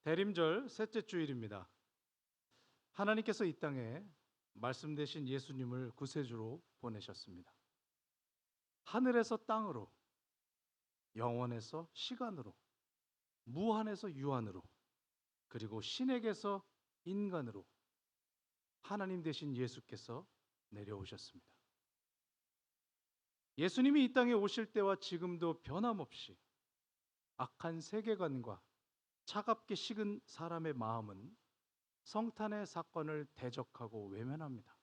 대림절 셋째 주일입니다. 하나님께서 이 땅에 말씀 되신 예수님을 구세주로 보내셨습니다. 하늘에서 땅으로, 영원에서 시간으로, 무한에서 유한으로, 그리고 신에게서 인간으로 하나님 되신 예수께서 내려오셨습니다. 예수님이 이 땅에 오실 때와 지금도 변함없이 악한 세계관과 차갑게 식은 사람의 마음은 성탄의 사건을 대적하고 외면합니다.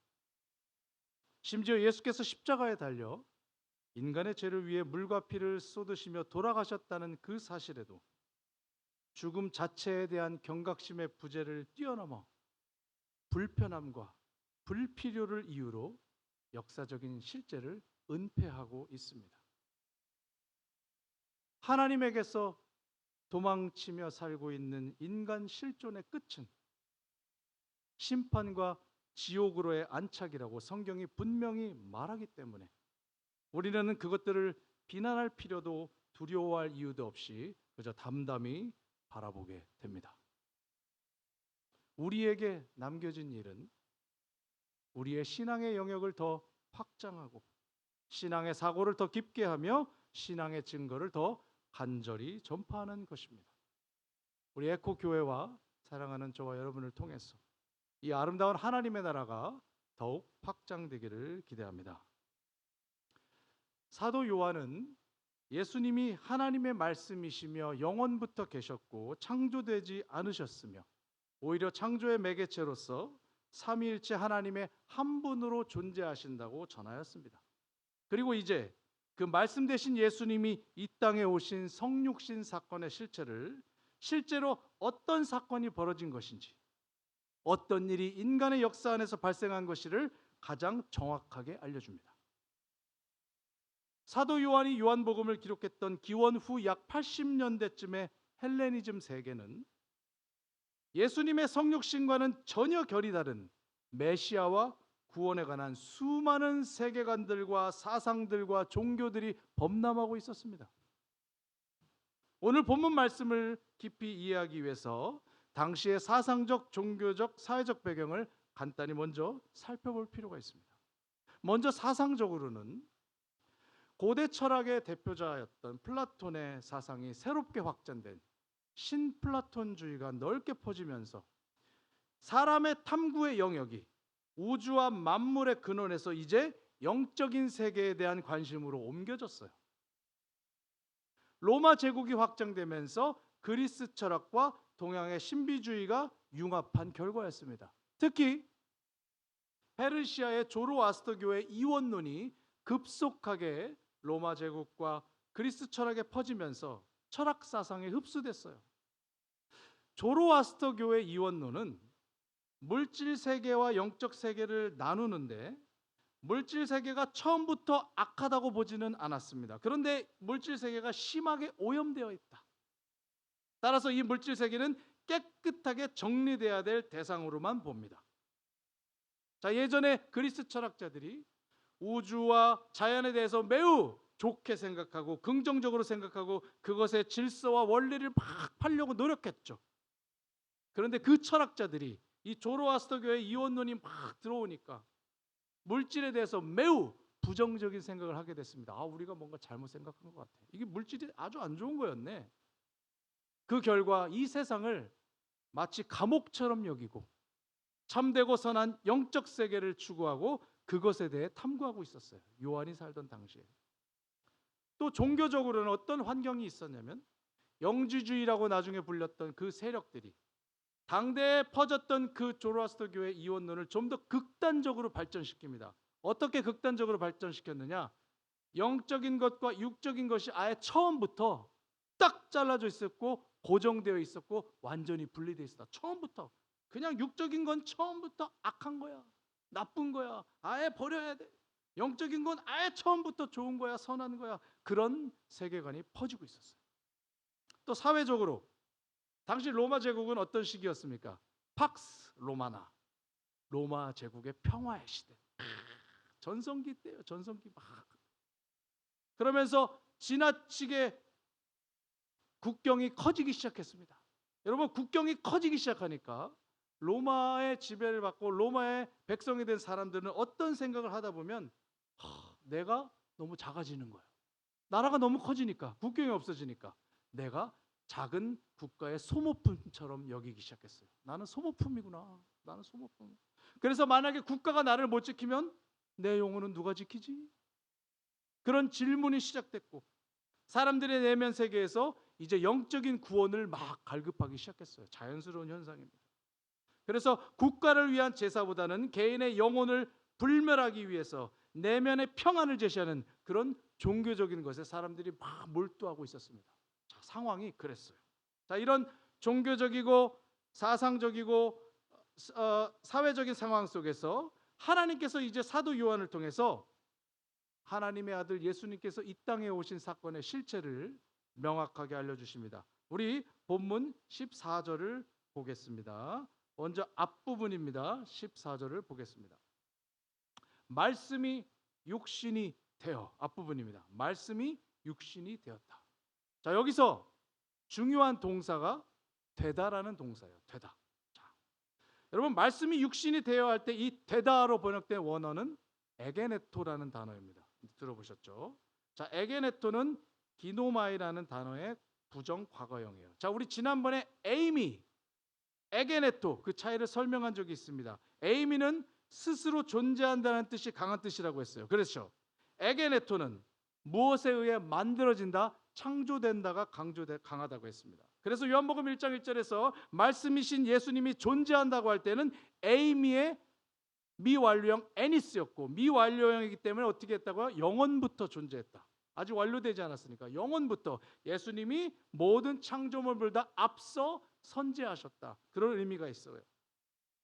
심지어 예수께서 십자가에 달려 인간의 죄를 위해 물과 피를 쏟으시며 돌아가셨다는 그 사실에도 죽음 자체에 대한 경각심의 부재를 뛰어넘어 불편함과 불필요를 이유로 역사적인 실제를 은폐하고 있습니다. 하나님에게서 도망치며 살고 있는 인간 실존의 끝은 심판과 지옥으로의 안착이라고 성경이 분명히 말하기 때문에 우리는 그것들을 비난할 필요도 두려워할 이유도 없이 그저 담담히 바라보게 됩니다. 우리에게 남겨진 일은 우리의 신앙의 영역을 더 확장하고 신앙의 사고를 더 깊게 하며 신앙의 증거를 더 간절히 전파하는 것입니다. 우리 에코 교회와 사랑하는 저와 여러분을 통해서 이 아름다운 하나님의 나라가 더욱 확장되기를 기대합니다. 사도 요한은 예수님이 하나님의 말씀이시며 영원부터 계셨고 창조되지 않으셨으며 오히려 창조의 매개체로서 삼위일체 하나님의 한 분으로 존재하신다고 전하였습니다. 그리고 이제 그 말씀 되신 예수님이 이 땅에 오신 성육신 사건의 실체를 실제로 어떤 사건이 벌어진 것인지 어떤 일이 인간의 역사 안에서 발생한 것인지를 가장 정확하게 알려줍니다. 사도 요한이 요한복음을 기록했던 기원 후 약 80년대쯤의 헬레니즘 세계는 예수님의 성육신과는 전혀 결이 다른 메시아와 구원에 관한 수많은 세계관들과 사상들과 종교들이 범람하고 있었습니다. 오늘 본문 말씀을 깊이 이해하기 위해서 당시의 사상적, 종교적, 사회적 배경을 간단히 먼저 살펴볼 필요가 있습니다. 먼저 사상적으로는 고대 철학의 대표자였던 플라톤의 사상이 새롭게 확장된 신플라톤주의가 넓게 퍼지면서 사람의 탐구의 영역이 우주와 만물의 근원에서 이제 영적인 세계에 대한 관심으로 옮겨졌어요. 로마 제국이 확장되면서 그리스 철학과 동양의 신비주의가 융합한 결과였습니다. 특히 페르시아의 조로아스터교의 이원론이 급속하게 로마 제국과 그리스 철학에 퍼지면서 철학 사상에 흡수됐어요. 조로아스터교의 이원론은 물질 세계와 영적 세계를 나누는데 물질 세계가 처음부터 악하다고 보지는 않았습니다. 그런데 물질 세계가 심하게 오염되어 있다. 따라서 이 물질 세계는 깨끗하게 정리돼야 될 대상으로만 봅니다. 자, 예전에 그리스 철학자들이 우주와 자연에 대해서 매우 좋게 생각하고 긍정적으로 생각하고 그것의 질서와 원리를 막 팔려고 노력했죠. 그런데 그 철학자들이 이 조로아스터교의 이원론이 막 들어오니까 물질에 대해서 매우 부정적인 생각을 하게 됐습니다. 우리가 뭔가 잘못 생각한 것 같아. 이게 물질이 아주 안 좋은 거였네. 그 결과 이 세상을 마치 감옥처럼 여기고 참되고 선한 영적 세계를 추구하고 그것에 대해 탐구하고 있었어요. 요한이 살던 당시에. 또 종교적으로는 어떤 환경이 있었냐면 영지주의라고 나중에 불렸던 그 세력들이 당대에 퍼졌던 그 조로아스터교의 이원론을 좀 더 극단적으로 발전시킵니다. 어떻게 극단적으로 발전시켰느냐? 영적인 것과 육적인 것이 아예 처음부터 딱 잘라져 있었고 고정되어 있었고 완전히 분리되어 있었다. 처음부터 그냥 육적인 건 처음부터 악한 거야. 나쁜 거야. 아예 버려야 돼. 영적인 건 아예 처음부터 좋은 거야. 선한 거야. 그런 세계관이 퍼지고 있었어요. 또 사회적으로 당시 로마 제국은 어떤 시기였습니까? 팍스 로마나, 로마 제국의 평화의 시대. 전성기 때예요. 전성기 막. 그러면서 지나치게 국경이 커지기 시작했습니다. 여러분 국경이 커지기 시작하니까 로마의 지배를 받고 로마의 백성이 된 사람들은 어떤 생각을 하다 보면 내가 너무 작아지는 거야. 나라가 너무 커지니까 국경이 없어지니까 내가 작은 국가의 소모품처럼 여기기 시작했어요. 나는 소모품이구나. 나는 소모품. 그래서 만약에 국가가 나를 못 지키면 내 영혼은 누가 지키지? 그런 질문이 시작됐고 사람들의 내면 세계에서 이제 영적인 구원을 막 갈급하기 시작했어요. 자연스러운 현상입니다. 그래서 국가를 위한 제사보다는 개인의 영혼을 불멸하기 위해서 내면의 평안을 제시하는 그런 종교적인 것에 사람들이 막 몰두하고 있었습니다. 자, 상황이 그랬어요. 자, 이런 종교적이고 사상적이고 사회적인 상황 속에서 하나님께서 이제 사도 요한을 통해서 하나님의 아들 예수님께서 이 땅에 오신 사건의 실체를 명확하게 알려주십니다. 우리 본문 14절을 보겠습니다. 먼저 앞부분입니다. 14절을 보겠습니다. 말씀이 육신이 되어, 앞부분입니다. 말씀이 육신이 되었다. 자, 여기서 중요한 동사가 되다라는 동사예요. 되다. 자, 여러분 말씀이 육신이 되어 할 때 이 되다로 번역된 원어는 에게네토라는 단어입니다. 들어보셨죠? 자, 에게네토는 기노마이라는 단어의 부정 과거형이에요. 자, 우리 지난번에 에이미, 에게네토 그 차이를 설명한 적이 있습니다. 에이미는 스스로 존재한다는 뜻이 강한 뜻이라고 했어요. 그렇죠? 에게네토는 무엇에 의해 만들어진다, 창조된다가 강하다고 했습니다. 그래서 요한복음 1장 1절에서 말씀이신 예수님이 존재한다고 할 때는 에이미의 미완료형 애니스였고 미완료형이기 때문에 어떻게 했다고요? 영원부터 존재했다. 아직 완료되지 않았으니까 영원부터 예수님이 모든 창조물보다 앞서 선재하셨다. 그런 의미가 있어요.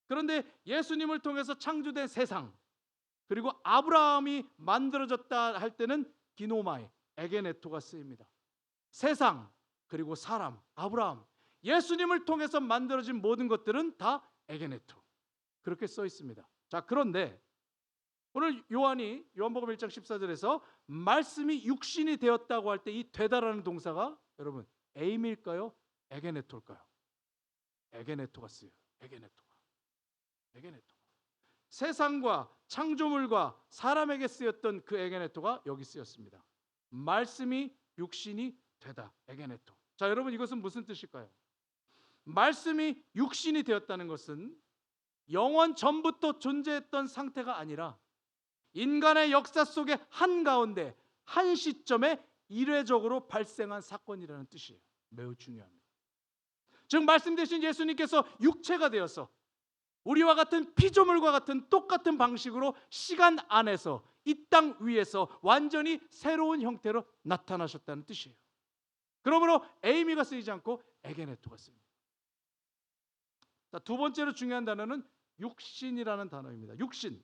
그런데 예수님을 통해서 창조된 세상 그리고 아브라함이 만들어졌다 할 때는 기노마이, 에게네토가 쓰입니다. 세상 그리고 사람, 아브라함, 예수님을 통해서 만들어진 모든 것들은 다 에게네토 그렇게 써 있습니다. 자, 그런데 오늘 요한이 요한복음 1장 14절에서 말씀이 육신이 되었다고 할 때 이 되다라는 동사가 여러분 에임일까요? 에게네토일까요? 에게네토가 쓰여요. 에게네토가. 세상과 창조물과 사람에게 쓰였던 그 에게네토가 여기 쓰였습니다. 말씀이 육신이 되다. 에게네토. 자, 여러분 이것은 무슨 뜻일까요? 말씀이 육신이 되었다는 것은 영원 전부터 존재했던 상태가 아니라 인간의 역사 속의 한가운데 한 시점에 이례적으로 발생한 사건이라는 뜻이에요. 매우 중요합니다. 즉 말씀되신 예수님께서 육체가 되어서 우리와 같은 피조물과 같은 똑같은 방식으로 시간 안에서 이 땅 위에서 완전히 새로운 형태로 나타나셨다는 뜻이에요. 그러므로 에이미가 쓰이지 않고 에게네토가 쓰입니다. 자, 두 번째로 중요한 단어는 육신이라는 단어입니다. 육신.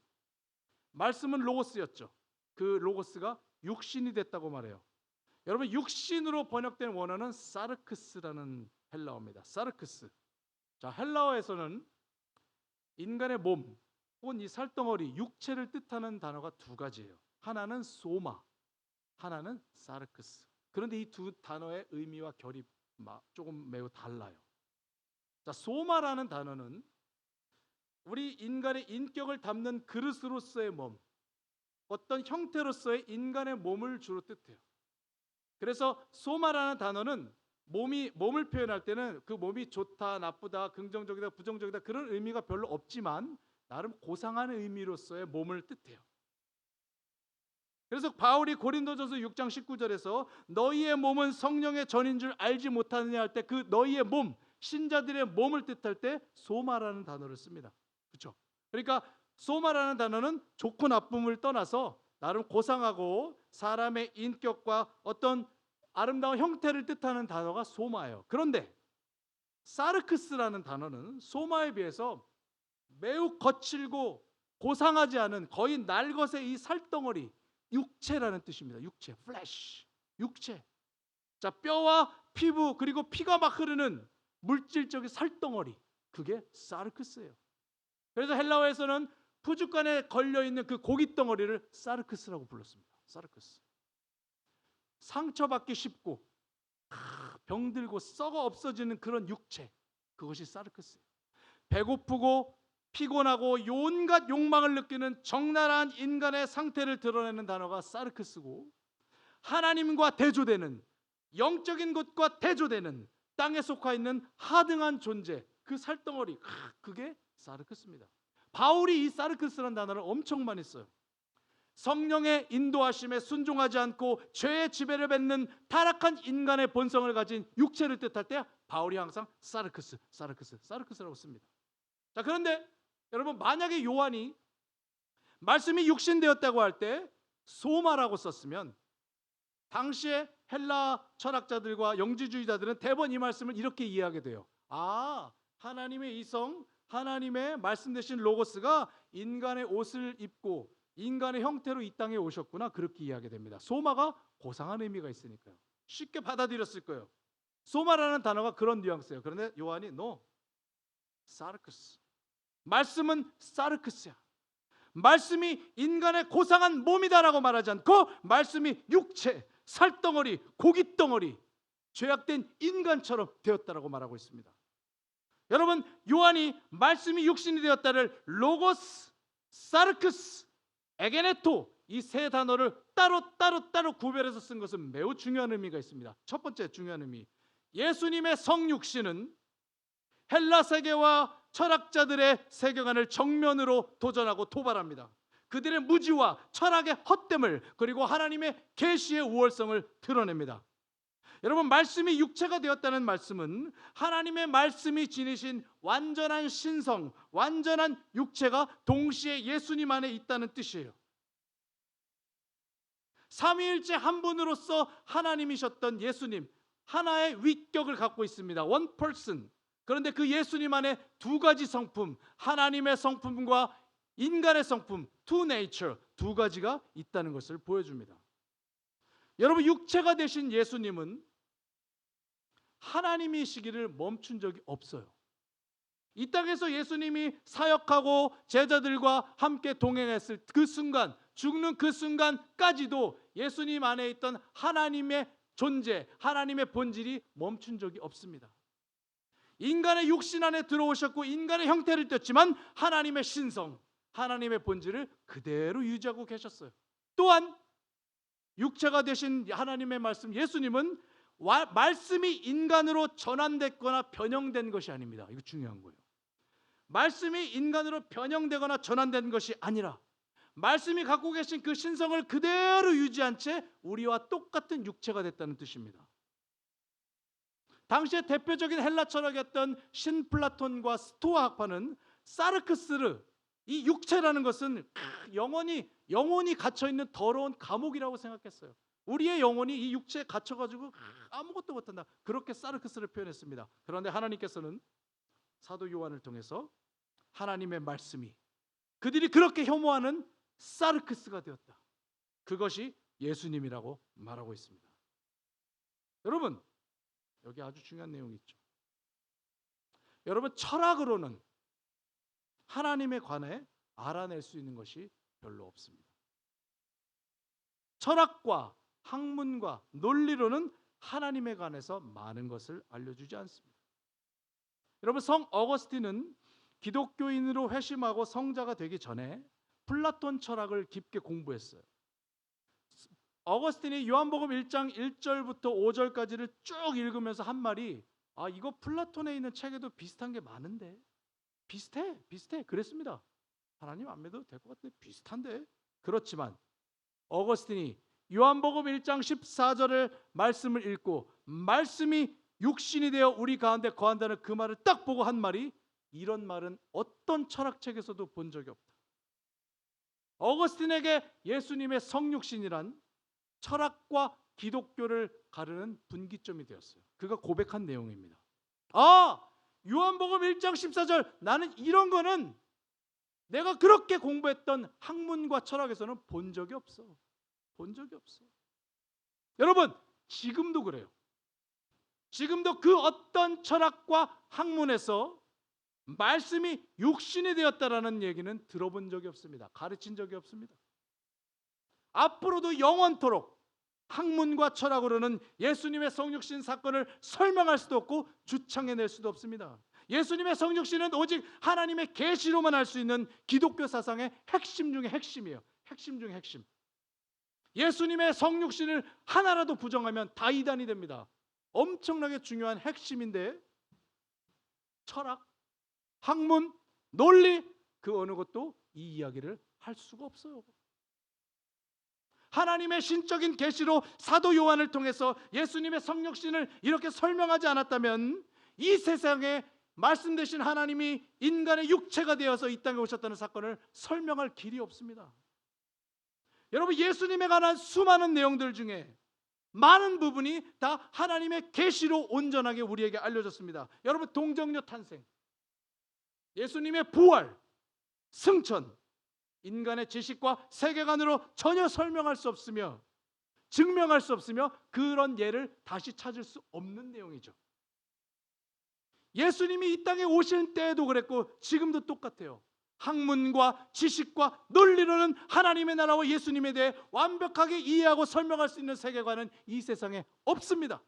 말씀은 로고스였죠. 그 로고스가 육신이 됐다고 말해요. 여러분 육신으로 번역된 원어는 사르크스라는 헬라어입니다. 사르크스. 자, 헬라어에서는 인간의 몸 혹은 이 살덩어리 육체를 뜻하는 단어가 두 가지예요. 하나는 소마, 하나는 사르크스. 그런데 이 두 단어의 의미와 결이 조금 매우 달라요. 자, 소마라는 단어는 우리 인간의 인격을 담는 그릇으로서의 몸, 어떤 형태로서의 인간의 몸을 주로 뜻해요. 그래서 소마라는 단어는 몸을 표현할 때는 그 몸이 좋다, 나쁘다, 긍정적이다, 부정적이다 그런 의미가 별로 없지만 나름 고상한 의미로서의 몸을 뜻해요. 그래서 바울이 고린도전서 6장 19절에서 너희의 몸은 성령의 전인 줄 알지 못하느냐 할 때 그 너희의 몸, 신자들의 몸을 뜻할 때 소마라는 단어를 씁니다. 그렇죠? 그러니까 소마라는 단어는 좋고 나쁨을 떠나서 나름 고상하고 사람의 인격과 어떤 아름다운 형태를 뜻하는 단어가 소마예요. 그런데 사르크스라는 단어는 소마에 비해서 매우 거칠고 고상하지 않은 거의 날것의 이 살덩어리, 육체라는 뜻입니다. 육체, 플래시, 육체. 자, 뼈와 피부 그리고 피가 막 흐르는 물질적인 살덩어리, 그게 사르크스예요. 그래서 헬라어에서는 푸주간에 걸려있는 그 고기 덩어리를 사르크스라고 불렀습니다. 사르크스. 상처받기 쉽고 병들고 썩어 없어지는 그런 육체, 그것이 사르크스예요. 배고프고 피곤하고 온갖 욕망을 느끼는 적나라한 인간의 상태를 드러내는 단어가 사르크스고, 하나님과 대조되는, 영적인 것과 대조되는 땅에 속하 있는 하등한 존재, 그 살덩어리, 그게 사르크스입니다. 바울이 이 사르크스라는 단어를 엄청 많이 써요. 성령의 인도하심에 순종하지 않고 죄의 지배를 받는 타락한 인간의 본성을 가진 육체를 뜻할 때 바울이 항상 사르크스라고 씁니다. 자, 그런데 여러분, 만약에 요한이 말씀이 육신되었다고 할 때 소마라고 썼으면 당시에 헬라 철학자들과 영지주의자들은 대부분 이 말씀을 이렇게 이해하게 돼요. 아, 하나님의 이성, 하나님의 말씀 되신 로고스가 인간의 옷을 입고 인간의 형태로 이 땅에 오셨구나, 그렇게 이해하게 됩니다. 소마가 고상한 의미가 있으니까요. 쉽게 받아들였을 거예요. 소마라는 단어가 그런 뉘앙스예요. 그런데 요한이 사르크스. 말씀은 사르크스야. 말씀이 인간의 고상한 몸이다라고 말하지 않고 말씀이 육체, 살덩어리, 고깃덩어리, 죄악된 인간처럼 되었다라고 말하고 있습니다. 여러분, 요한이 말씀이 육신이 되었다를 로고스, 사르크스, 에게네토, 이 세 단어를 따로 구별해서 쓴 것은 매우 중요한 의미가 있습니다. 첫 번째 중요한 의미, 예수님의 성육신은 헬라 세계와 철학자들의 세계관을 정면으로 도전하고 도발합니다. 그들의 무지와 철학의 헛됨을, 그리고 하나님의 계시의 우월성을 드러냅니다. 여러분, 말씀이 육체가 되었다는 말씀은 하나님의 말씀이 지니신 완전한 신성, 완전한 육체가 동시에 예수님 안에 있다는 뜻이에요. 삼위일체 한 분으로서 하나님이셨던 예수님, 하나의 위격을 갖고 있습니다. one person. 그런데 그 예수님 안에 두 가지 성품, 하나님의 성품과 인간의 성품, two nature, 두 가지가 있다는 것을 보여줍니다. 여러분, 육체가 되신 예수님은 하나님이시기를 멈춘 적이 없어요. 이 땅에서 예수님이 사역하고 제자들과 함께 동행했을 그 순간, 죽는 그 순간까지도 예수님 안에 있던 하나님의 존재, 하나님의 본질이 멈춘 적이 없습니다. 인간의 육신 안에 들어오셨고 인간의 형태를 떴지만 하나님의 신성, 하나님의 본질을 그대로 유지하고 계셨어요. 또한 육체가 되신 하나님의 말씀 예수님은 말씀이 인간으로 전환됐거나 변형된 것이 아닙니다. 이거 중요한 거예요. 말씀이 인간으로 변형되거나 전환된 것이 아니라 말씀이 갖고 계신 그 신성을 그대로 유지한 채 우리와 똑같은 육체가 됐다는 뜻입니다. 당시의 대표적인 헬라 철학이었던 신플라톤과 스토아 학파는 사르크스르, 이 육체라는 것은 영혼이 갇혀있는 더러운 감옥이라고 생각했어요. 우리의 영혼이 이 육체에 갇혀가지고 아무것도 못한다, 그렇게 사르크스를 표현했습니다. 그런데 하나님께서는 사도 요한을 통해서 하나님의 말씀이 그들이 그렇게 혐오하는 사르크스가 되었다, 그것이 예수님이라고 말하고 있습니다. 여러분, 여기 아주 중요한 내용이 있죠. 여러분, 철학으로는 하나님에 관해 알아낼 수 있는 것이 별로 없습니다. 철학과 학문과 논리로는 하나님에 관해서 많은 것을 알려주지 않습니다. 여러분, 성 어거스틴은 기독교인으로 회심하고 성자가 되기 전에 플라톤 철학을 깊게 공부했어요. 어거스틴이 요한복음 1장 1절부터 5절까지를 쭉 읽으면서 한 말이, 이거 플라톤에 있는 책에도 비슷한 게 많은데, 비슷해 그랬습니다. 하나님 안 믿어도 될 것 같은데 비슷한데. 그렇지만 어거스틴이 요한복음 1장 14절의 말씀을 읽고 말씀이 육신이 되어 우리 가운데 거한다는 그 말을 딱 보고 한 말이, 이런 말은 어떤 철학책에서도 본 적이 없다. 어거스틴에게 예수님의 성육신이란 철학과 기독교를 가르는 분기점이 되었어요. 그가 고백한 내용입니다. 요한복음 1장 14절, 나는 이런 거는 내가 그렇게 공부했던 학문과 철학에서는 본 적이 없어. 여러분, 지금도 그래요. 지금도 그 어떤 철학과 학문에서 말씀이 육신이 되었다라는 얘기는 들어본 적이 없습니다. 가르친 적이 없습니다. 앞으로도 영원토록 학문과 철학으로는 예수님의 성육신 사건을 설명할 수도 없고 주창해낼 수도 없습니다. 예수님의 성육신은 오직 하나님의 계시로만 할 수 있는 기독교 사상의 핵심 중의 핵심이에요. 핵심 중의 핵심. 예수님의 성육신을 하나라도 부정하면 다 이단이 됩니다. 엄청나게 중요한 핵심인데 철학, 학문, 논리 그 어느 것도 이 이야기를 할 수가 없어요. 하나님의 신적인 계시로 사도 요한을 통해서 예수님의 성육신을 이렇게 설명하지 않았다면 이 세상에 말씀되신 하나님이 인간의 육체가 되어서 이 땅에 오셨다는 사건을 설명할 길이 없습니다. 여러분, 예수님에 관한 수많은 내용들 중에 많은 부분이 다 하나님의 계시로 온전하게 우리에게 알려졌습니다. 여러분, 동정녀 탄생, 예수님의 부활, 승천, 인간의 지식과 세계관으로 전혀 설명할 수 없으며 증명할 수 없으며 그런 예를 다시 찾을 수 없는 내용이죠. 예수님이 이 땅에 오실 때에도 그랬고 지금도 똑같아요. 학문과 지식과 논리로는 하나님의 나라와 예수님에 대해 완벽하게 이해하고 설명할 수 있는 세계관은 이 세상에 없습니다.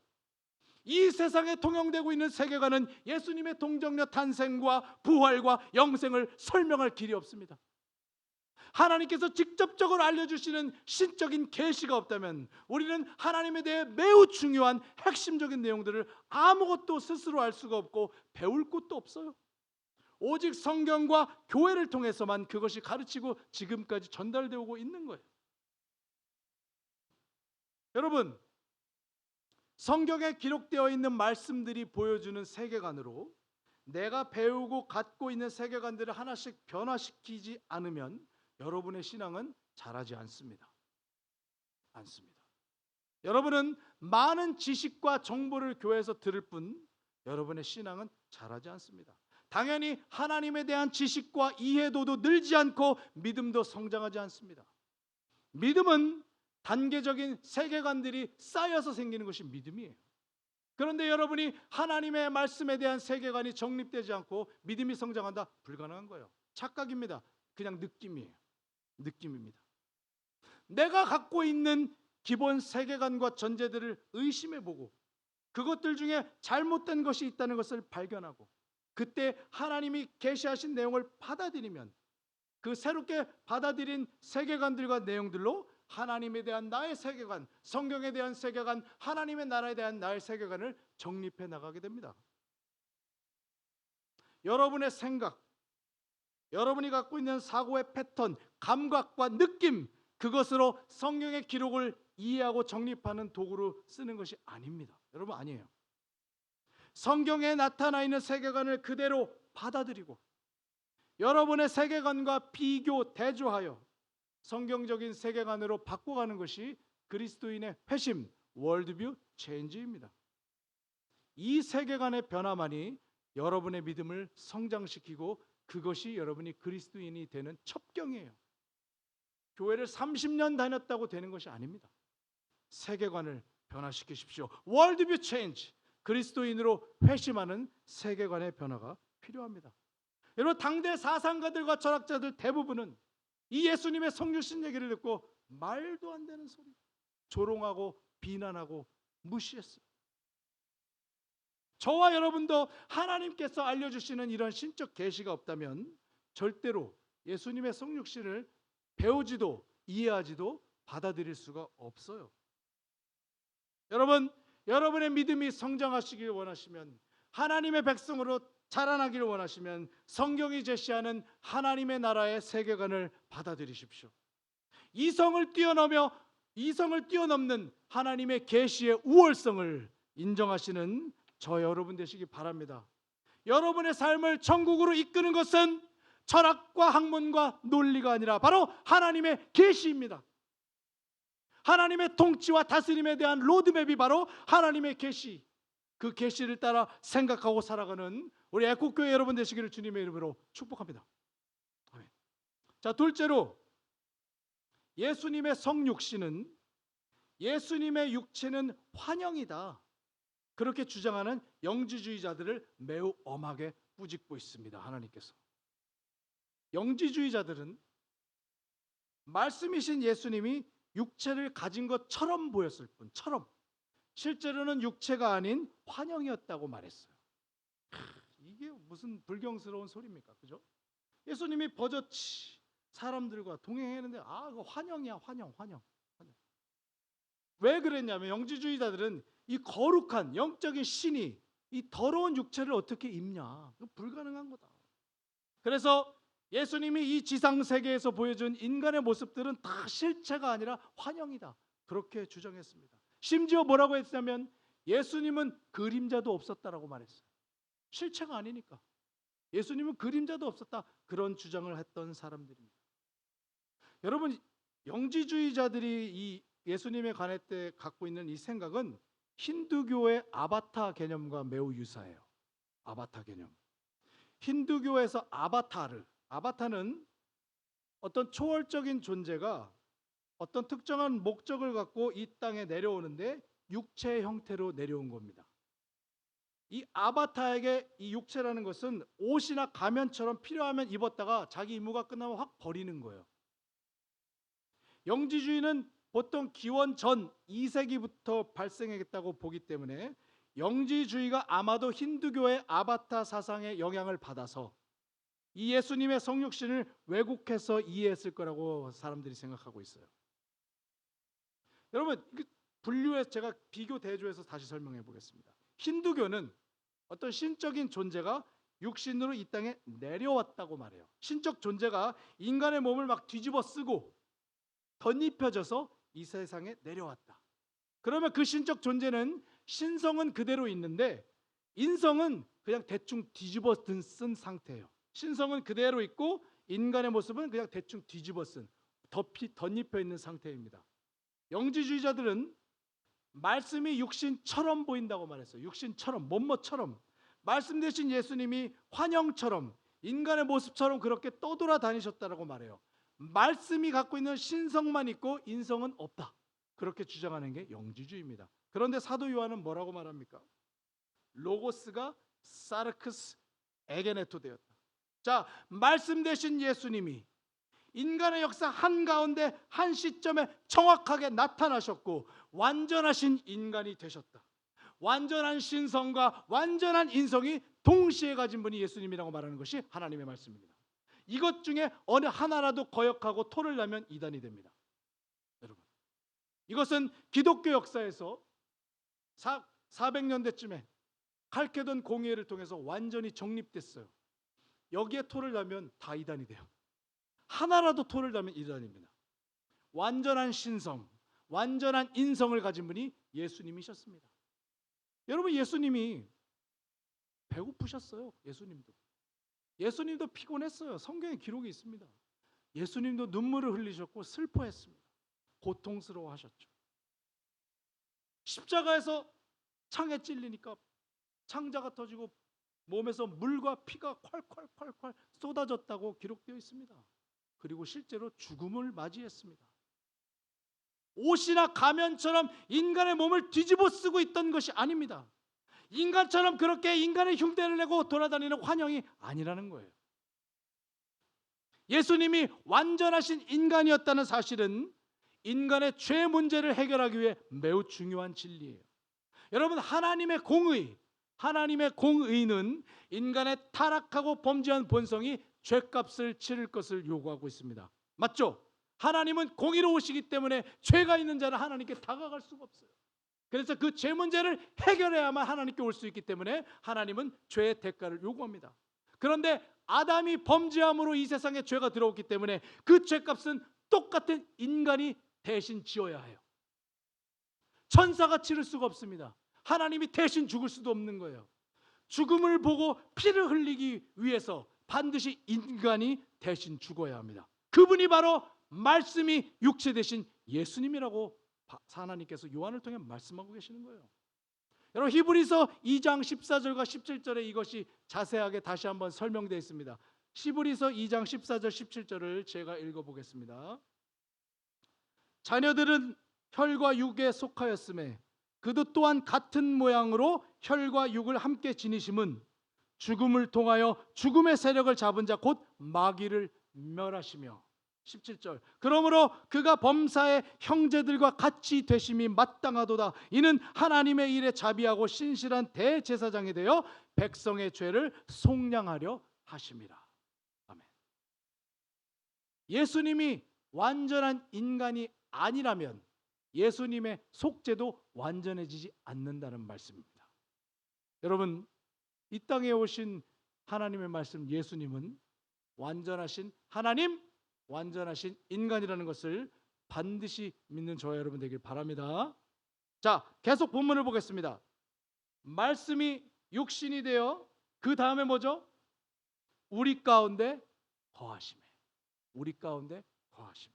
이 세상에 통용되고 있는 세계관은 예수님의 동정녀 탄생과 부활과 영생을 설명할 길이 없습니다. 하나님께서 직접적으로 알려주시는 신적인 계시가 없다면 우리는 하나님에 대해 매우 중요한 핵심적인 내용들을 아무것도 스스로 알 수가 없고 배울 것도 없어요. 오직 성경과 교회를 통해서만 그것이 가르치고 지금까지 전달되어 오고 있는 거예요. 여러분, 성경에 기록되어 있는 말씀들이 보여주는 세계관으로 내가 배우고 갖고 있는 세계관들을 하나씩 변화시키지 않으면 여러분의 신앙은 자라지 않습니다. 여러분은 많은 지식과 정보를 교회에서 들을 뿐 여러분의 신앙은 자라지 않습니다. 당연히 하나님에 대한 지식과 이해도도 늘지 않고 믿음도 성장하지 않습니다. 믿음은 단계적인 세계관들이 쌓여서 생기는 것이 믿음이에요. 그런데 여러분이 하나님의 말씀에 대한 세계관이 정립되지 않고 믿음이 성장한다? 불가능한 거예요. 착각입니다. 그냥 느낌입니다. 내가 갖고 있는 기본 세계관과 전제들을 의심해보고 그것들 중에 잘못된 것이 있다는 것을 발견하고 그때 하나님이 계시하신 내용을 받아들이면 그 새롭게 받아들인 세계관들과 내용들로 하나님에 대한 나의 세계관, 성경에 대한 세계관, 하나님의 나라에 대한 나의 세계관을 정립해 나가게 됩니다. 여러분의 생각, 여러분이 갖고 있는 사고의 패턴, 감각과 느낌, 그것으로 성경의 기록을 이해하고 정립하는 도구로 쓰는 것이 아닙니다. 여러분, 아니에요. 성경에 나타나 있는 세계관을 그대로 받아들이고 여러분의 세계관과 비교, 대조하여 성경적인 세계관으로 바꿔가는 것이 그리스도인의 회심, 월드뷰 체인지입니다. 이 세계관의 변화만이 여러분의 믿음을 성장시키고 그것이 여러분이 그리스도인이 되는 첩경이에요. 교회를 30년 다녔다고 되는 것이 아닙니다. 세계관을 변화시키십시오. 월드뷰 체인지, 그리스도인으로 회심하는 세계관의 변화가 필요합니다. 여러분, 당대 사상가들과 철학자들 대부분은 이 예수님의 성육신 얘기를 듣고 말도 안 되는 소리, 조롱하고 비난하고 무시했어요. 저와 여러분도 하나님께서 알려주시는 이런 신적 계시가 없다면 절대로 예수님의 성육신을 배우지도 이해하지도 받아들일 수가 없어요. 여러분, 여러분의 믿음이 성장하시길 원하시면, 하나님의 백성으로 자라나기를 원하시면 성경이 제시하는 하나님의 나라의 세계관을 받아들이십시오. 이성을 뛰어넘는 하나님의 계시의 우월성을 인정하시는 저 여러분 되시기 바랍니다. 여러분의 삶을 천국으로 이끄는 것은 철학과 학문과 논리가 아니라 바로 하나님의 계시입니다. 하나님의 통치와 다스림에 대한 로드맵이 바로 하나님의 계시, 그 계시를 따라 생각하고 살아가는 우리 애국교회 여러분 되시기를 주님의 이름으로 축복합니다. 아멘. 자, 둘째로 예수님의 성육신은 예수님의 육체는 환영이다, 그렇게 주장하는 영지주의자들을 매우 엄하게 꾸짖고 있습니다. 하나님께서 영지주의자들은 말씀이신 예수님이 육체를 가진 것처럼 보였을 뿐처럼 실제로는 육체가 아닌 환영이었다고 말했어요. 이게 무슨 불경스러운 소리입니까? 그죠? 예수님이 버젓이 사람들과 동행했는데 그거 환영이야, 환영. 왜 그랬냐면 영지주의자들은 이 거룩한 영적인 신이 이 더러운 육체를 어떻게 입냐? 이거 불가능한 거다. 그래서 예수님이 이 지상 세계에서 보여준 인간의 모습들은 다 실체가 아니라 환영이다. 그렇게 주장했습니다. 심지어 뭐라고 했냐면 예수님은 그림자도 없었다라고 말했어요. 실체가 아니니까. 예수님은 그림자도 없었다. 그런 주장을 했던 사람들입니다. 여러분, 영지주의자들이 이 예수님에 관해 때 갖고 있는 이 생각은 힌두교의 아바타 개념과 매우 유사해요. 아바타 개념. 힌두교에서 아바타는 어떤 초월적인 존재가 어떤 특정한 목적을 갖고 이 땅에 내려오는데 육체의 형태로 내려온 겁니다. 이 아바타에게 이 육체라는 것은 옷이나 가면처럼 필요하면 입었다가 자기 임무가 끝나면 확 버리는 거예요. 영지주의는 보통 기원 전 2세기부터 발생했다고 보기 때문에 영지주의가 아마도 힌두교의 아바타 사상의 영향을 받아서 이 예수님의 성육신을 왜곡해서 이해했을 거라고 사람들이 생각하고 있어요. 여러분, 분류해서 제가 비교 대조해서 다시 설명해 보겠습니다. 힌두교는 어떤 신적인 존재가 육신으로 이 땅에 내려왔다고 말해요. 신적 존재가 인간의 몸을 막 뒤집어 쓰고 덧입혀져서 이 세상에 내려왔다. 그러면 그 신적 존재는 신성은 그대로 있는데 인성은 그냥 대충 뒤집어 쓴 상태예요. 신성은 그대로 있고 인간의 모습은 그냥 대충 뒤집어 쓴 덧입혀 있는 상태입니다. 영지주의자들은 말씀이 육신처럼 보인다고 말했어요. 육신처럼, 뭐뭐처럼. 말씀 대신 예수님이 환영처럼 인간의 모습처럼 그렇게 떠돌아다니셨다라고 말해요. 말씀이 갖고 있는 신성만 있고 인성은 없다. 그렇게 주장하는 게 영지주의입니다. 그런데 사도 요한은 뭐라고 말합니까? 로고스가 사르크스 에게네토 되었다. 자, 말씀 대신 예수님이 인간의 역사 한가운데 한 시점에 정확하게 나타나셨고 완전하신 인간이 되셨다. 완전한 신성과 완전한 인성이 동시에 가진 분이 예수님이라고 말하는 것이 하나님의 말씀입니다. 이것 중에 어느 하나라도 거역하고 토를 내면 이단이 됩니다. 여러분, 이것은 기독교 역사에서 400년대쯤에 칼케돈 공의회를 통해서 완전히 정립됐어요. 여기에 토를 내면 다 이단이 돼요. 하나라도 토를 내면 이단입니다. 완전한 신성, 완전한 인성을 가진 분이 예수님이셨습니다. 여러분, 예수님이 배고프셨어요. 예수님도 피곤했어요. 성경에 기록이 있습니다. 예수님도 눈물을 흘리셨고 슬퍼했습니다. 고통스러워하셨죠. 십자가에서 창에 찔리니까 창자가 터지고 몸에서 물과 피가 콸콸콸콸 쏟아졌다고 기록되어 있습니다. 그리고 실제로 죽음을 맞이했습니다. 옷이나 가면처럼 인간의 몸을 뒤집어 쓰고 있던 것이 아닙니다. 인간처럼 그렇게 인간의 흉내를 내고 돌아다니는 환영이 아니라는 거예요. 예수님이 완전하신 인간이었다는 사실은 인간의 죄 문제를 해결하기 위해 매우 중요한 진리예요. 여러분, 하나님의 공의는 인간의 타락하고 범죄한 본성이 죄값을 치를 것을 요구하고 있습니다. 맞죠? 하나님은 공의로우시기 때문에 죄가 있는 자는 하나님께 다가갈 수가 없어요. 그래서 그 죄 문제를 해결해야만 하나님께 올 수 있기 때문에 하나님은 죄의 대가를 요구합니다. 그런데 아담이 범죄함으로 이 세상에 죄가 들어왔기 때문에 그 죄값은 똑같은 인간이 대신 지어야 해요. 천사가 치를 수가 없습니다. 하나님이 대신 죽을 수도 없는 거예요. 죽음을 보고 피를 흘리기 위해서 반드시 인간이 대신 죽어야 합니다. 그분이 바로 말씀이 육체 되신 예수님이라고 하나님께서 요한을 통해 말씀하고 계시는 거예요. 여러분, 히브리서 2장 14절과 17절에 이것이 자세하게 다시 한번 설명되어 있습니다. 히브리서 2장 14절 17절을 제가 읽어보겠습니다. 자녀들은 혈과 육에 속하였음에 그도 또한 같은 모양으로 혈과 육을 함께 지니심은 죽음을 통하여 죽음의 세력을 잡은 자 곧 마귀를 멸하시며. 17절. 그러므로 그가 범사의 형제들과 같이 되심이 마땅하도다. 이는 하나님의 일에 자비하고 신실한 대제사장이 되어 백성의 죄를 속량하려 하심이라. 아멘. 예수님이 완전한 인간이 아니라면 예수님의 속죄도 완전해지지 않는다는 말씀입니다. 여러분, 이 땅에 오신 하나님의 말씀, 예수님은 완전하신 하나님, 완전하신 인간이라는 것을 반드시 믿는 저와 여러분 되길 바랍니다. 자, 계속 본문을 보겠습니다. 말씀이 육신이 되어 그 다음에 뭐죠? 우리 가운데 거하심에. 우리 가운데 거하심에.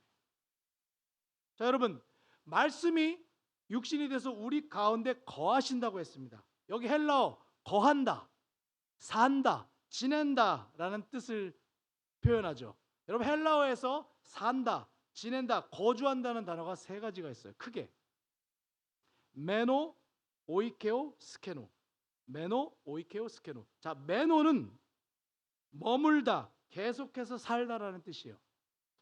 자, 여러분, 말씀이 육신이 돼서 우리 가운데 거하신다고 했습니다. 여기 헬라어 거한다, 산다, 지낸다라는 뜻을 표현하죠. 여러분, 헬라어에서 산다, 지낸다, 거주한다는 단어가 세 가지가 있어요. 크게 메노, 오이케오, 스케노. 메노, 오이케오, 스케노. 자, 메노는 머물다, 계속해서 살다라는 뜻이에요.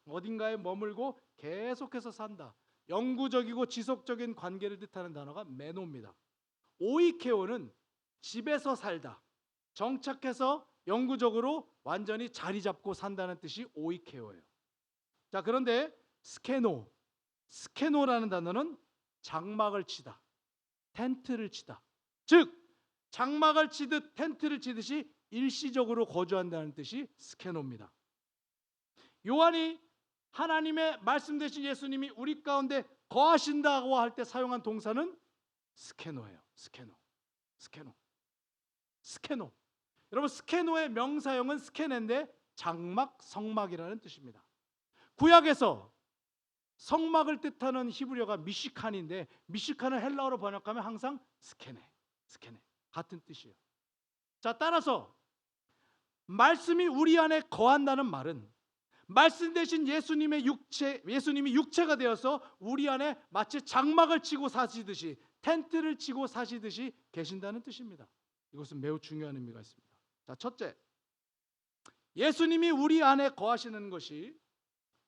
어딘가에 머물고 계속해서 산다. 영구적이고 지속적인 관계를 뜻하는 단어가 메노입니다. 오이케오는 집에서 살다, 정착해서 영구적으로 완전히 자리 잡고 산다는 뜻이 오이케오예요. 자, 그런데 스케노라는 단어는 장막을 치다, 텐트를 치다. 즉 장막을 치듯 텐트를 치듯이 일시적으로 거주한다는 뜻이 스케노입니다. 요한이 하나님의 말씀 되신 예수님이 우리 가운데 거하신다고 할 때 사용한 동사는 스케노예요. 스케노. 여러분, 스케노의 명사형은 스케네인데 장막, 성막이라는 뜻입니다. 구약에서 성막을 뜻하는 히브리어가 미시칸인데 미시칸을 헬라어로 번역하면 항상 스케네 같은 뜻이에요. 자, 따라서 말씀이 우리 안에 거한다는 말은 말씀 대신 예수님이 육체가 되어서 우리 안에 마치 장막을 치고 사시듯이, 텐트를 치고 사시듯이 계신다는 뜻입니다. 이것은 매우 중요한 의미가 있습니다. 자, 첫째, 예수님이 우리 안에 거하시는 것이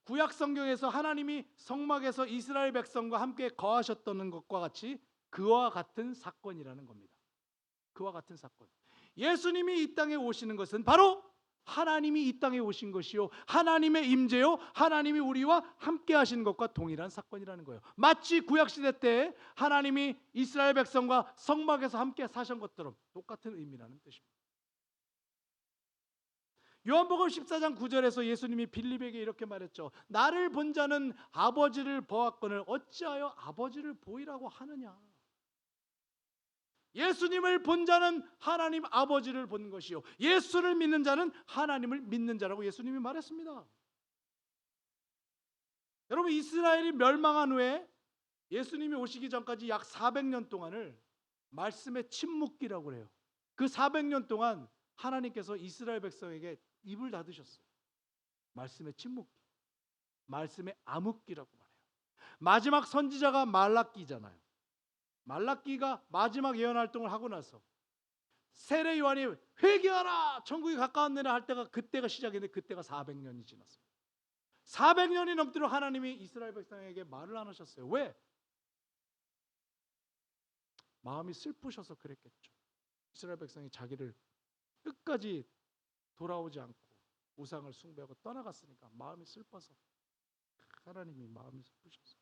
구약 성경에서 하나님이 성막에서 이스라엘 백성과 함께 거하셨던 것과 같이 그와 같은 사건이라는 겁니다. 그와 같은 사건. 예수님이 이 땅에 오시는 것은 바로 하나님이 이 땅에 오신 것이요, 하나님의 임재요, 하나님이 우리와 함께 하시는 것과 동일한 사건이라는 거예요. 마치 구약시대 때 하나님이 이스라엘 백성과 성막에서 함께 사신 것처럼 똑같은 의미라는 뜻입니다. 요한복음 14장 9절에서 예수님이 빌립에게 이렇게 말했죠. 나를 본 자는 아버지를 보았거늘 어찌하여 아버지를 보이라고 하느냐. 예수님을 본 자는 하나님 아버지를 본 것이요, 예수를 믿는 자는 하나님을 믿는 자라고 예수님이 말했습니다. 여러분, 이스라엘이 멸망한 후에 예수님이 오시기 전까지 약 400년 동안을 말씀의 침묵기라고 해요. 그 400년 동안 하나님께서 이스라엘 백성에게 입을 닫으셨어요. 말씀의 침묵기, 말씀의 암흑기라고 말해요. 마지막 선지자가 말라기잖아요. 말라기가 마지막 예언 활동을 하고 나서 세례 요한이 회개하라, 천국이 가까웠느냐 할 때가, 그때가 시작인데 그때가 400년이 지났습니다. 400년이 넘도록 하나님이 이스라엘 백성에게 말을 안 하셨어요. 왜? 마음이 슬프셔서 그랬겠죠. 이스라엘 백성이 자기를 끝까지 돌아오지 않고 우상을 숭배하고 떠나갔으니까 마음이 슬퍼서 하나님이 마음이 슬프셨어요.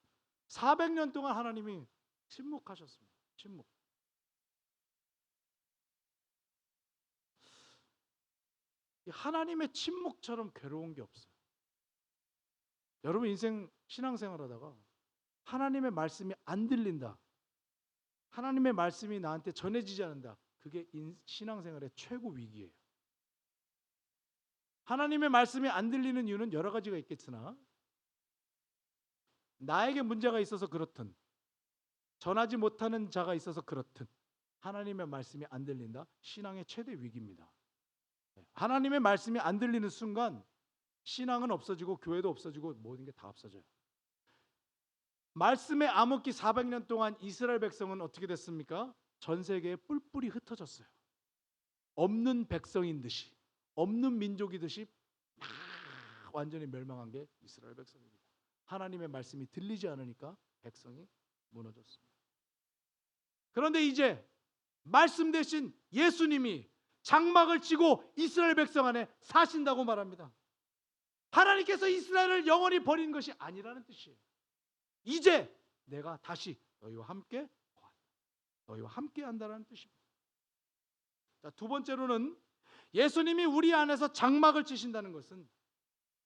400년 동안 하나님이 침묵하셨습니다. 침묵. 하나님의 침묵처럼 괴로운 게 없어요. 여러분 인생 신앙생활 하다가 하나님의 말씀이 안 들린다, 하나님의 말씀이 나한테 전해지지 않는다, 그게 신앙생활의 최고 위기예요. 하나님의 말씀이 안 들리는 이유는 여러 가지가 있겠으나 나에게 문제가 있어서 그렇든, 전하지 못하는 자가 있어서 그렇든 하나님의 말씀이 안 들린다, 신앙의 최대 위기입니다. 하나님의 말씀이 안 들리는 순간 신앙은 없어지고 교회도 없어지고 모든 게 다 없어져요. 말씀의 암흑기 400년 동안 이스라엘 백성은 어떻게 됐습니까? 전 세계에 뿔뿔이 흩어졌어요. 없는 백성인 듯이, 없는 민족이 듯이 막 완전히 멸망한 게 이스라엘 백성입니다. 하나님의 말씀이 들리지 않으니까 백성이 무너졌습니다. 그런데 이제 말씀 대신 예수님이 장막을 치고 이스라엘 백성 안에 사신다고 말합니다. 하나님께서 이스라엘을 영원히 버린 것이 아니라는 뜻이에요. 이제 내가 다시 너희와 함께 거한다. 너희와 함께 한다는 뜻입니다. 자, 두 번째로는 예수님이 우리 안에서 장막을 치신다는 것은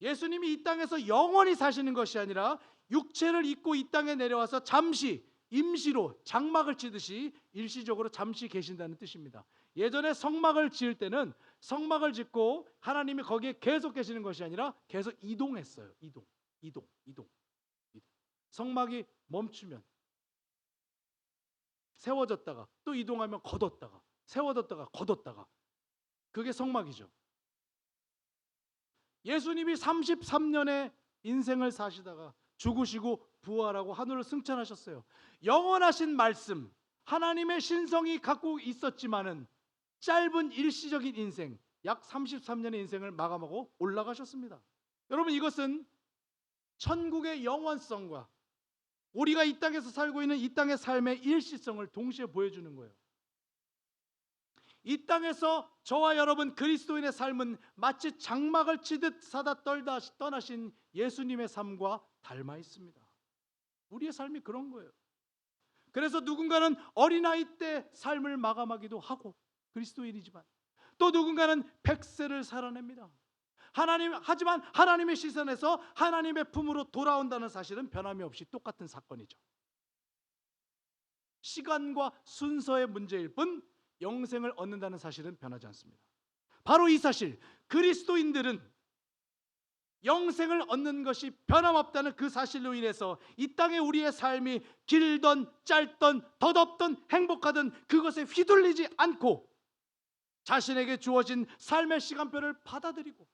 예수님이 이 땅에서 영원히 사시는 것이 아니라 육체를 입고 이 땅에 내려와서 잠시 임시로 장막을 치듯이 일시적으로 잠시 계신다는 뜻입니다. 예전에 성막을 지을 때는 성막을 짓고 하나님이 거기에 계속 계시는 것이 아니라 계속 이동했어요. 이동. 성막이 멈추면 세워졌다가 또 이동하면 걷었다가 세워졌다가 걷었다가, 그게 성막이죠. 예수님이 33년의 인생을 사시다가 죽으시고 부활하고 하늘을 승천하셨어요. 영원하신 말씀, 하나님의 신성이 갖고 있었지만은 짧은 일시적인 인생, 약 33년의 인생을 마감하고 올라가셨습니다. 여러분, 이것은 천국의 영원성과 우리가 이 땅에서 살고 있는 이 땅의 삶의 일시성을 동시에 보여주는 거예요. 이 땅에서 저와 여러분 그리스도인의 삶은 마치 장막을 치듯 사다 떨다 떠나신 예수님의 삶과 닮아 있습니다. 우리의 삶이 그런 거예요. 그래서 누군가는 어린아이 때 삶을 마감하기도 하고 그리스도인이지만, 또 누군가는 100세를 살아냅니다. 하지만 하나님의 시선에서 하나님의 품으로 돌아온다는 사실은 변함이 없이 똑같은 사건이죠. 시간과 순서의 문제일 뿐 영생을 얻는다는 사실은 변하지 않습니다. 바로 이 사실, 그리스도인들은 영생을 얻는 것이 변함없다는 그 사실로 인해서 이 땅에 우리의 삶이 길던 짧던 덧없던 행복하든 그것에 휘둘리지 않고 자신에게 주어진 삶의 시간표를 받아들이고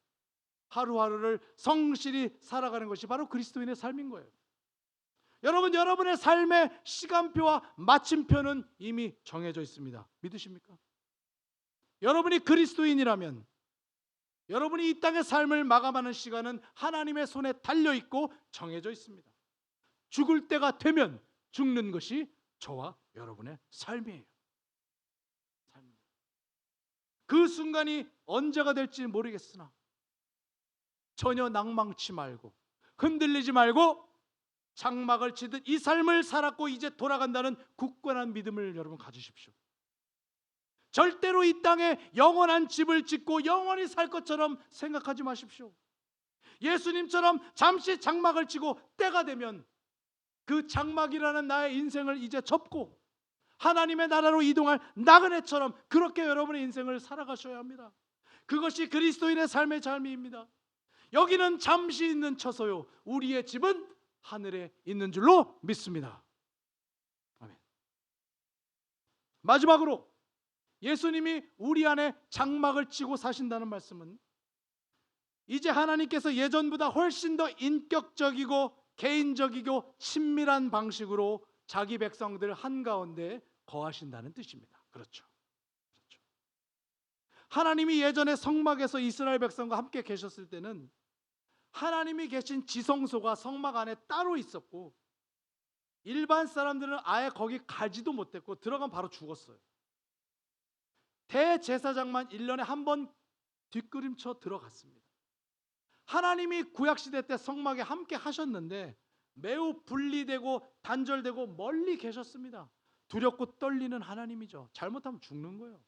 하루하루를 성실히 살아가는 것이 바로 그리스도인의 삶인 거예요. 여러분, 여러분의 삶의 시간표와 마침표는 이미 정해져 있습니다. 믿으십니까? 여러분이 그리스도인이라면 여러분이 이 땅의 삶을 마감하는 시간은 하나님의 손에 달려있고 정해져 있습니다. 죽을 때가 되면 죽는 것이 저와 여러분의 삶이에요. 그 순간이 언제가 될지 모르겠으나 전혀 낭망치 말고 흔들리지 말고 장막을 치듯 이 삶을 살았고 이제 돌아간다는 굳건한 믿음을 여러분 가지십시오. 절대로 이 땅에 영원한 집을 짓고 영원히 살 것처럼 생각하지 마십시오. 예수님처럼 잠시 장막을 치고 때가 되면 그 장막이라는 나의 인생을 이제 접고 하나님의 나라로 이동할 나그네처럼 그렇게 여러분의 인생을 살아가셔야 합니다. 그것이 그리스도인의 삶의 삶입니다. 여기는 잠시 있는 처소요, 우리의 집은 하늘에 있는 줄로 믿습니다. 아멘. 마지막으로 예수님이 우리 안에 장막을 치고 사신다는 말씀은 이제 하나님께서 예전보다 훨씬 더 인격적이고 개인적이고 친밀한 방식으로 자기 백성들 한가운데 거하신다는 뜻입니다. 그렇죠. 하나님이 예전에 성막에서 이스라엘 백성과 함께 계셨을 때는 하나님이 계신 지성소가 성막 안에 따로 있었고 일반 사람들은 아예 거기 가지도 못했고 들어가면 바로 죽었어요. 대제사장만 1년에 한 번 뒷걸음쳐 들어갔습니다. 하나님이 구약시대 때 성막에 함께 하셨는데 매우 분리되고 단절되고 멀리 계셨습니다. 두렵고 떨리는 하나님이죠. 잘못하면 죽는 거예요.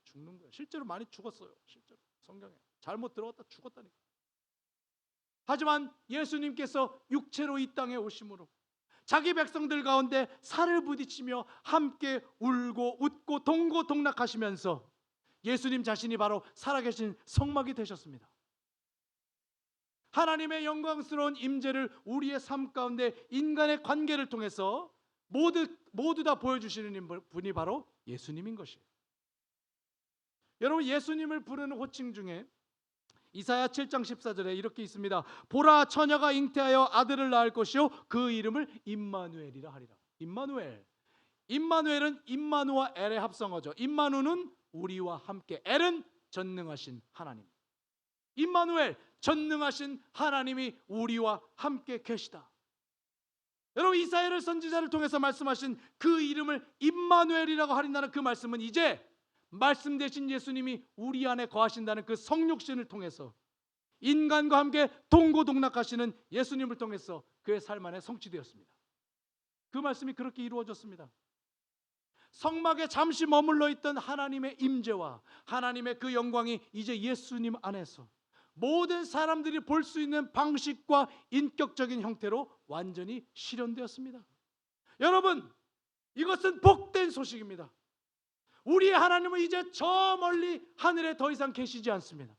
실제로 많이 죽었어요. 실제로 성경에 잘못 들어갔다 죽었다니까. 하지만 예수님께서 육체로 이 땅에 오심으로 자기 백성들 가운데 살을 부딪히며 함께 울고 웃고 동고동락하시면서 예수님 자신이 바로 살아계신 성막이 되셨습니다. 하나님의 영광스러운 임재를 우리의 삶 가운데 인간의 관계를 통해서 모두 다 보여주시는 분이 바로 예수님인 것이에요. 여러분, 예수님을 부르는 호칭 중에 이사야 7장 14절에 이렇게 있습니다. 보라, 처녀가 잉태하여 아들을 낳을 것이요 그 이름을 임마누엘이라 하리라. 임마누엘은 임마누와 엘의 합성어죠. 임마누는 우리와 함께, 엘은 전능하신 하나님. 임마누엘, 전능하신 하나님이 우리와 함께 계시다. 여러분, 이사야를 선지자를 통해서 말씀하신 그 이름을 임마누엘이라고 하린다는 그 말씀은 이제 말씀 되신 예수님이 우리 안에 거하신다는 그 성육신을 통해서 인간과 함께 동고동락하시는 예수님을 통해서 그의 삶 안에 성취되었습니다. 그 말씀이 그렇게 이루어졌습니다. 성막에 잠시 머물러 있던 하나님의 임재와 하나님의 그 영광이 이제 예수님 안에서 모든 사람들이 볼 수 있는 방식과 인격적인 형태로 완전히 실현되었습니다. 여러분, 이것은 복된 소식입니다. 우리의 하나님은 이제 저 멀리 하늘에 더 이상 계시지 않습니다.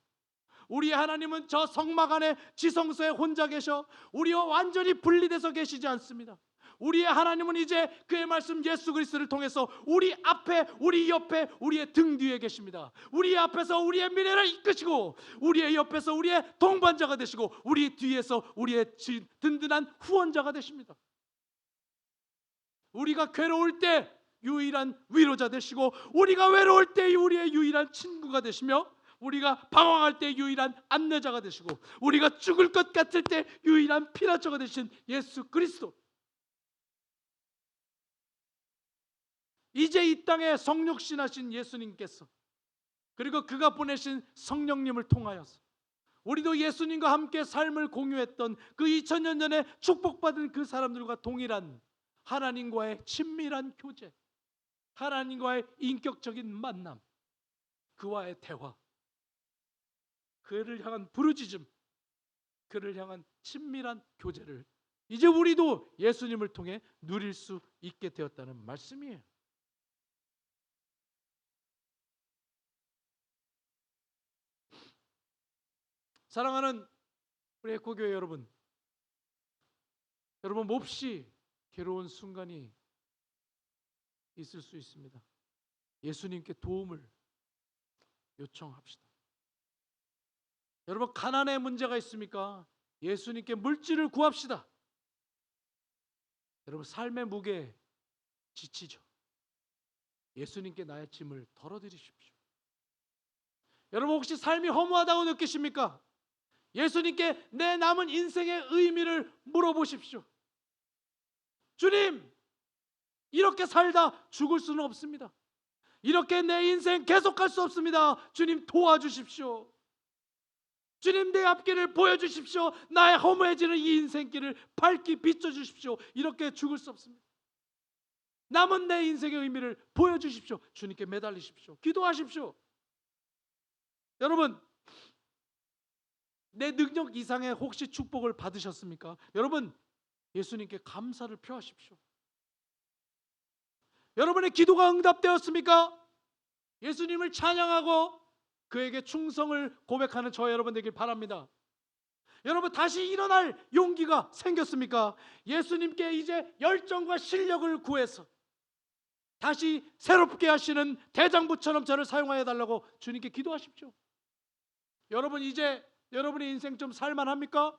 우리의 하나님은 저 성막 안에 지성소에 혼자 계셔 우리와 완전히 분리돼서 계시지 않습니다. 우리의 하나님은 이제 그의 말씀 예수 그리스도를 통해서 우리 앞에, 우리 옆에, 우리의 등 뒤에 계십니다. 우리 앞에서 우리의 미래를 이끄시고 우리의 옆에서 우리의 동반자가 되시고 우리 뒤에서 우리의 든든한 후원자가 되십니다. 우리가 괴로울 때 유일한 위로자 되시고 우리가 외로울 때 우리의 유일한 친구가 되시며 우리가 방황할 때 유일한 안내자가 되시고 우리가 죽을 것 같을 때 유일한 피난처가 되신 예수 그리스도, 이제 이 땅에 성육신하신 예수님께서 그리고 그가 보내신 성령님을 통하여서 우리도 예수님과 함께 삶을 공유했던 그 2000년 전에 축복받은 그 사람들과 동일한 하나님과의 친밀한 교제, 하나님과의 인격적인 만남, 그와의 대화, 그를 향한 부르짖음, 그를 향한 친밀한 교제를 이제 우리도 예수님을 통해 누릴 수 있게 되었다는 말씀이에요. 사랑하는 우리 에코교회 여러분, 여러분 몹시 괴로운 순간이 있을 수 있습니다. 예수님께 도움을 요청합시다. 여러분, 가난의 문제가 있습니까? 예수님께 물질을 구합시다. 여러분, 삶의 무게 지치죠? 예수님께 나의 짐을 덜어드리십시오. 여러분, 혹시 삶이 허무하다고 느끼십니까? 예수님께 내 남은 인생의 의미를 물어보십시오. 주님, 이렇게 살다 죽을 수는 없습니다. 이렇게 내 인생 계속할 수 없습니다. 주님, 도와주십시오. 주님, 내 앞길을 보여주십시오. 나의 허무해지는 이 인생길을 밝히 비춰주십시오. 이렇게 죽을 수 없습니다. 남은 내 인생의 의미를 보여주십시오. 주님께 매달리십시오. 기도하십시오. 여러분, 내 능력 이상의 혹시 축복을 받으셨습니까? 여러분, 예수님께 감사를 표하십시오. 여러분의 기도가 응답되었습니까? 예수님을 찬양하고 그에게 충성을 고백하는 저 여러분 되길 바랍니다. 여러분, 다시 일어날 용기가 생겼습니까? 예수님께 이제 열정과 실력을 구해서 다시 새롭게 하시는 대장부처럼 저를 사용하여 달라고 주님께 기도하십시오. 여러분, 이제 여러분의 인생 좀 살만합니까?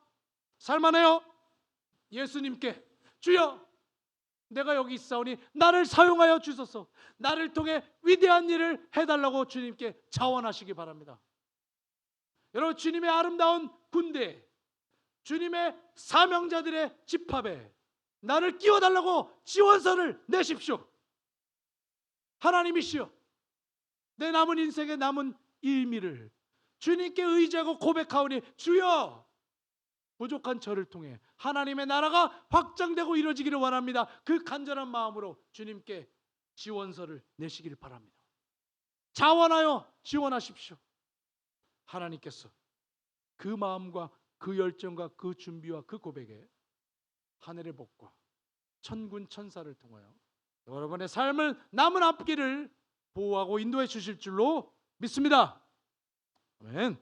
살만해요? 예수님께, 주여, 내가 여기 있사오니 나를 사용하여 주소서, 나를 통해 위대한 일을 해달라고 주님께 자원하시기 바랍니다. 여러분, 주님의 아름다운 군대, 주님의 사명자들의 집합에 나를 끼워달라고 지원서를 내십시오. 하나님이시여, 내 남은 인생의 남은 의미를 주님께 의지하고 고백하오니 주여, 부족한 저를 통해 하나님의 나라가 확장되고 이루어지기를 원합니다. 그 간절한 마음으로 주님께 지원서를 내시기를 바랍니다. 자원하여 지원하십시오. 하나님께서 그 마음과 그 열정과 그 준비와 그 고백에 하늘의 복과 천군 천사를 통하여 여러분의 삶을 남은 앞길을 보호하고 인도해 주실 줄로 믿습니다. 아멘.